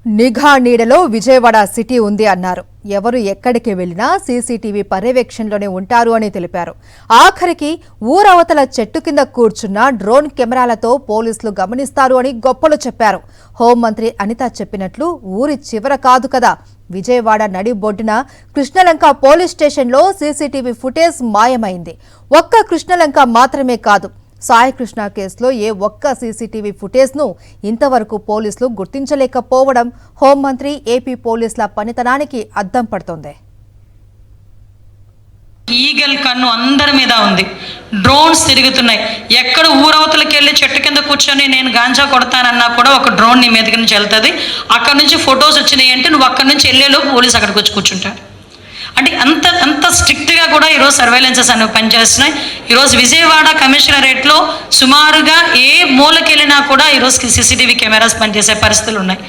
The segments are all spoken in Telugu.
నిఘా నీడలో విజయవాడ సిటీ ఉంది అన్నారు. ఎవరు ఎక్కడికి వెళ్లినా సీసీటీవీ పర్యవేక్షణలోనే ఉంటారు అని తెలిపారు. ఆఖరికి ఊరవతల చెట్టు కింద కూర్చున్న డ్రోన్ కెమెరాలతో పోలీసులు గమనిస్తారు అని గొప్పలు చెప్పారు. హోంమంత్రి అనిత చెప్పినట్లు ఊరి చివర కాదు కదా, విజయవాడ నడిబొడ్డున కృష్ణలంక పోలీస్ స్టేషన్లో సీసీటీవీ ఫుటేజ్ మాయమైంది. ఒక్క కృష్ణలంక మాత్రమే కాదు, సాయికృష్ణ కేసులో ఏ ఒక్క సీసీటీవీ ఫుటేజ్ను ఇంతవరకు పోలీసులు గుర్తించలేకపోవడం హోంమంత్రి, ఏపీ పోలీసుల పనితనానికి అద్దం పడుతోంది. ఈగల్ కన్ను అందరి మీద ఉంది. డ్రోన్స్ తిరుగుతున్నాయి. ఎక్కడ ఊరవతలకి వెళ్ళి చెట్టు కింద కూర్చొని నేను గాంజా కొడతానన్నా కూడా ఒక డ్రోన్ నీ మీదకి నుంచి వెళ్తుంది. అక్కడ నుంచి ఫొటోస్ వచ్చినాయి అంటే నువ్వు అక్కడి నుంచి వెళ్ళేలోపు పోలీసు అక్కడికి వచ్చి కూర్చుంటారు. అంటే అంత స్ట్రిక్ట్గా కూడా ఈరోజు సర్వేలెన్సెస్ అనేవి పనిచేస్తున్నాయి. ఈరోజు విజయవాడ కమిషనరేట్లో సుమారుగా ఏ మూలకెళ్ళినా కూడా ఈరోజు సీసీటీవీ కెమెరాస్ పనిచేసే పరిస్థితులు ఉన్నాయి.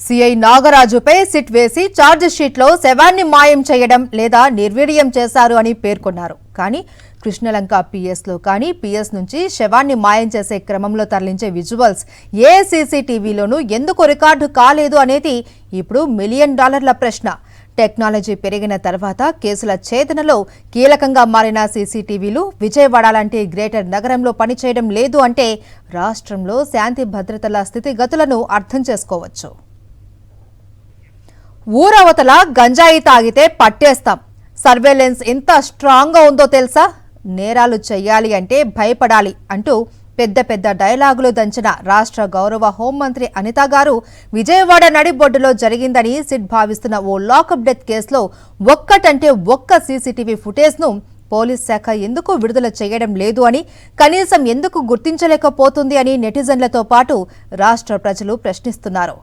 సిఐ నాగరాజుపై సిట్ వేసి ఛార్జ్ షీట్లో శవాన్ని మాయం చేయడం లేదా నిర్వీర్యం చేశారు అని పేర్కొన్నారు. కానీ కృష్ణలంక పిఎస్లో కానీ పిఎస్ నుంచి శవాన్ని మాయం చేసే క్రమంలో తరలించే విజువల్స్ ఏ సీసీటీవీలోనూ ఎందుకు రికార్డు కాలేదు అనేది ఇప్పుడు $1 మిలియన్ ప్రశ్న. టెక్నాలజీ పెరిగిన తర్వాత కేసుల ఛేదనలో కీలకంగా మారిన సీసీటీవీలు విజయవాడ లాంటి గ్రేటర్ నగరంలో పనిచేయడం లేదు అంటే రాష్ట్రంలో శాంతి భద్రతల స్థితిగతులను అర్థం చేసుకోవచ్చు. ఊరవతల గంజాయి తాగితే పట్టేస్తాం, సర్వేలెన్స్ ఎంత స్ట్రాంగ్గా ఉందో తెలుసా, నేరాలు చెయ్యాలి అంటే భయపడాలి అంటూ పెద్ద పెద్ద డైలాగులు దంచిన రాష్ట్ర గౌరవ హోంమంత్రి అనిత గారు విజయవాడ నడిబొడ్డులో జరిగిందని సిట్ భావిస్తున్న ఓ లాకప్ డెత్ కేసులో ఒక్కటంటే ఒక్క సీసీటీవీ ఫుటేజ్ను పోలీస్ శాఖ ఎందుకు విడుదల చేయడం లేదు అని, కనీసం ఎందుకు గుర్తించలేకపోతుంది అని నెటిజన్లతో పాటు రాష్ట్ర ప్రజలు ప్రశ్నిస్తున్నారు.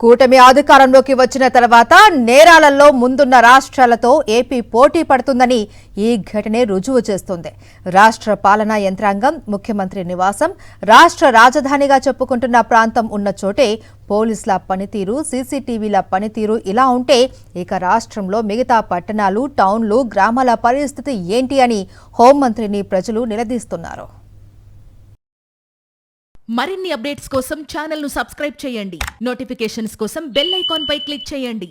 కూటమి అధికారంలోకి వచ్చిన తర్వాత నేరాలలో ముందున్న రాష్ట్రాలతో ఏపీ పోటీ పడుతుందని ఈ ఘటనే రుజువు చేస్తుంది. రాష్ట్ర పాలనా యంత్రాంగం, ముఖ్యమంత్రి నివాసం, రాష్ట్ర రాజధానిగా చెప్పుకుంటున్న ప్రాంతం ఉన్న చోటే పోలీసుల పనితీరు, సీసీటీవీల పనితీరు ఇలా ఉంటే ఇక రాష్ట్రంలో మిగతా పట్టణాలు, టౌన్లు, గ్రామాల పరిస్థితి ఏంటి అని హోంమంత్రిని ప్రజలు నిలదీస్తున్నారు. మరిన్ని అప్డేట్స్ కోసం ఛానల్ ను సబ్స్క్రైబ్ చేయండి. నోటిఫికేషన్స్ కోసం బెల్ ఐకాన్ పై క్లిక్ చేయండి.